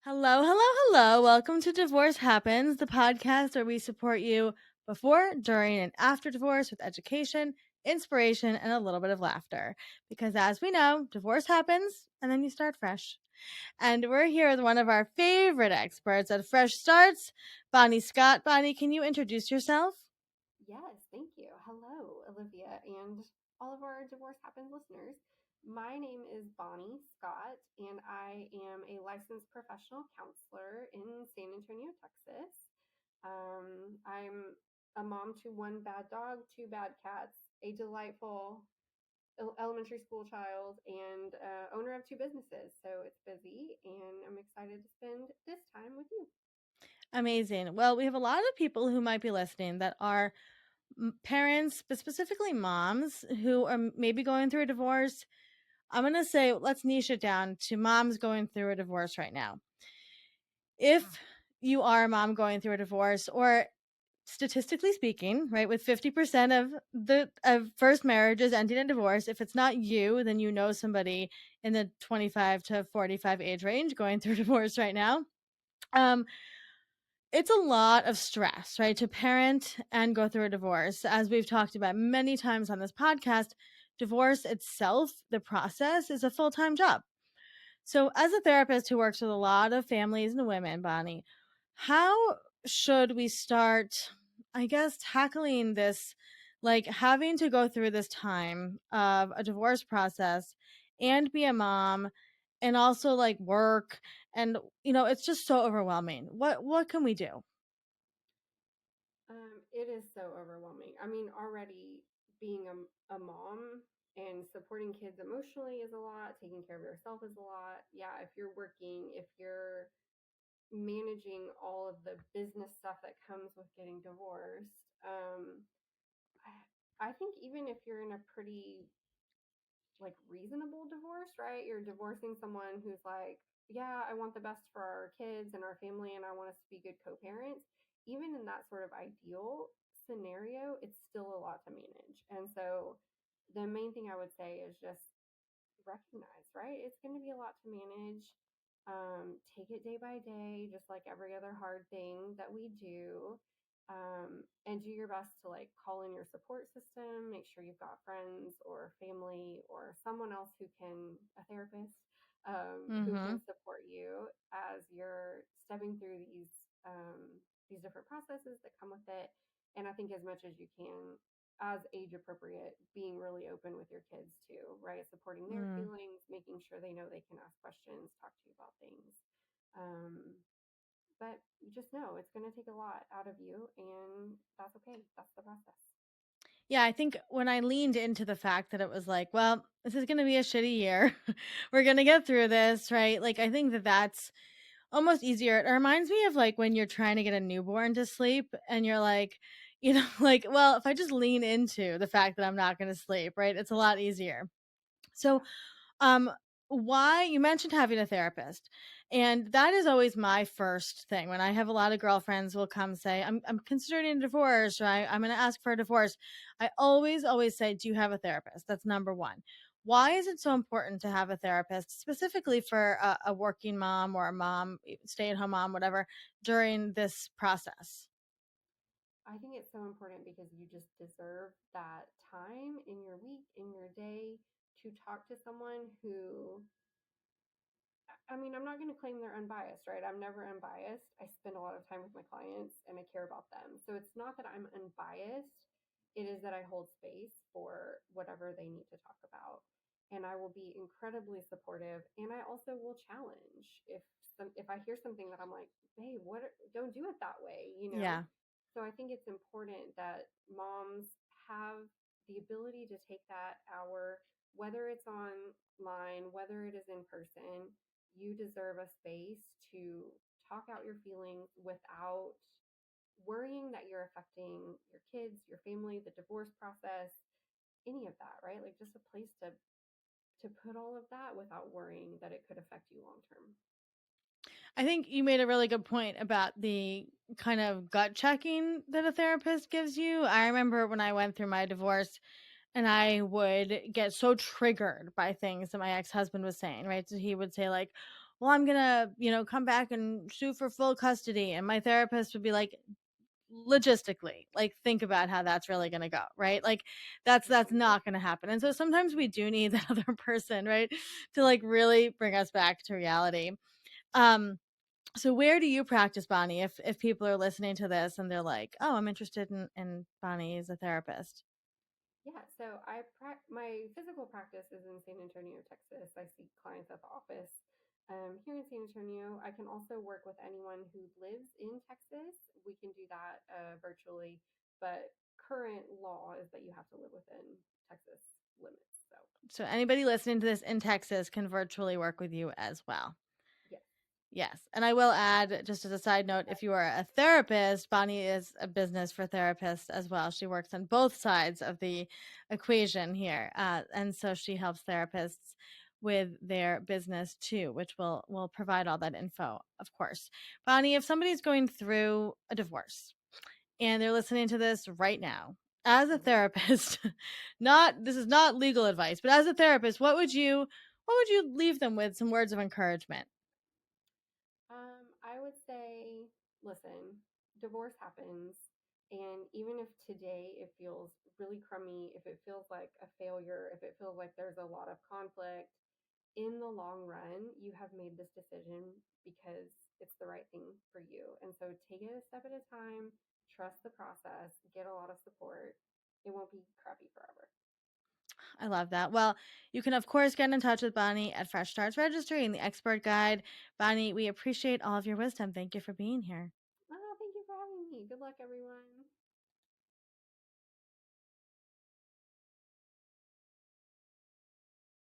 Hello, hello, hello. Welcome to Divorce Happens, the podcast where we support you before, during, and after divorce with education, inspiration, and a little bit of laughter. Because as we know, divorce happens and then you start fresh. And we're here with one of our favorite experts at Fresh Starts, Bonnie Scott. Bonnie, can you introduce yourself? Yes, thank you. Hello, Olivia, and all of our Divorce Happens listeners. My name is Bonnie Scott, and I am a licensed professional counselor in San Antonio, Texas. I'm a mom to one bad dog, two bad cats, a delightful elementary school child, and owner of two businesses. So it's busy, and I'm excited to spend this time with you. Amazing. Well, we have a lot of people who might be listening that are parents, but specifically moms who are maybe going through a divorce. I'm going to say, let's niche it down to moms going through a divorce right now. If you are a mom going through a divorce, or statistically speaking, right, with 50% of the of first marriages ending in divorce, if it's not you, then you know somebody in the 25 to 45 age range going through divorce right now. Um, it's a lot of stress, right, to parent and go through a divorce. As we've talked about many times on this podcast, divorce itself, the process, is a full time job. So, as a therapist who works with a lot of families and women, Bonnie, how should we start, I guess, tackling this, like having to go through this time of a divorce process and be a mom and also like work and it's just so overwhelming. What can we do? It is so overwhelming. I mean, already being a mom and supporting kids emotionally is a lot, taking care of yourself is a lot. Yeah, if you're working, if you're managing all of the business stuff that comes with getting divorced, I think even if you're in a pretty like reasonable divorce, right? You're divorcing someone who's like, yeah, I want the best for our kids and our family and I want us to be good co-parents. Even in that sort of ideal scenario, it's still a lot to manage. And so the main thing I would say is just recognize, right? It's going to be a lot to manage. Take it day by day, just like every other hard thing that we do. And do your best to like call in your support system, make sure you've got friends or family or someone else who can, a therapist, who can Mhm. support you as you're stepping through these different processes that come with it. And I think as much as you can, as age appropriate, being really open with your kids too, right? Supporting their Mm. feelings, making sure they know they can ask questions, talk to you about things. Um, but you just know it's going to take a lot out of you, and that's okay. That's the process. Yeah, I think when I leaned into the fact that it was like, well, this is going to be a shitty year. We're going to get through this, right? Like I think that that's almost easier. It reminds me of like when you're trying to get a newborn to sleep and you're like, like, well, if I just lean into the fact that I'm not going to sleep, right? It's a lot easier. So, Yeah. um, why you mentioned having a therapist, and that is always my first thing when I have a lot of girlfriends will come say, I'm considering a divorce, right? I'm going to ask for a divorce. I always say, do you have a therapist? That's number one. Why is it so important to have a therapist, specifically for a working mom or a mom, stay at home mom, whatever, during this process? I think it's so important because you just deserve that time in your week, in your day, to talk to someone who, I mean, I'm not going to claim they're unbiased, right? I'm never unbiased. I spend a lot of time with my clients and I care about them. So it's not that I'm unbiased. It is that I hold space for whatever they need to talk about. And I will be incredibly supportive. And I also will challenge if I hear something that I'm like, hey, don't do it that way, you know? Yeah. So I think it's important that moms have the ability to take that hour, whether it's online, whether it is in person. You deserve a space to talk out your feelings without worrying that you're affecting your kids, your family, the divorce process, any of that, right? Like just a place to put all of that without worrying that it could affect you long term. I think you made a really good point about the kind of gut checking that a therapist gives you. I remember when I went through my divorce and I would get so triggered by things that my ex-husband was saying, right? So he would say like, well, I'm gonna, come back and sue for full custody. And my therapist would be like, logistically, like, think about how that's really going to go, right? Like, that's Mhm. not going to happen. And so sometimes we do need that other person, right, to like really bring us back to reality. um so where do you practice, Bonnie, if people are listening to this and they're like, oh, I'm interested in Bonnie as a therapist? Yeah, so my physical practice is in San Antonio, Texas. I see clients at the office here in San Antonio. I can also work with anyone who lives in Texas. We can do that virtually, but current law is that you have to live within Texas limits. So So anybody listening to this in Texas can virtually work with you as well. yes, Yes. And I will add, just as a side note, if you are a therapist, Bonnie is a business for therapists as well. She works on both sides of the equation here. And so she helps therapists with their business too, which will provide all that info, of course. Bonnie, if somebody's going through a divorce and they're listening to this right now, as a hmm therapist, not this is not legal advice, but as a therapist, what would you leave them with, some words of encouragement? I would say, listen, divorce happens. And even if today it feels really crummy, if it feels like a failure, if it feels like there's a lot of conflict, in the long run, you have made this decision because it's the right thing for you. And so take it a step at a time, trust the process, get a lot of support. It won't be crappy forever. I love that. Well, you can, of course, get in touch with Bonnie at Fresh Starts Registry and the Expert Guide. Bonnie, we appreciate all of your wisdom. Thank you for being here. Oh, thank you for having me. Good luck, everyone.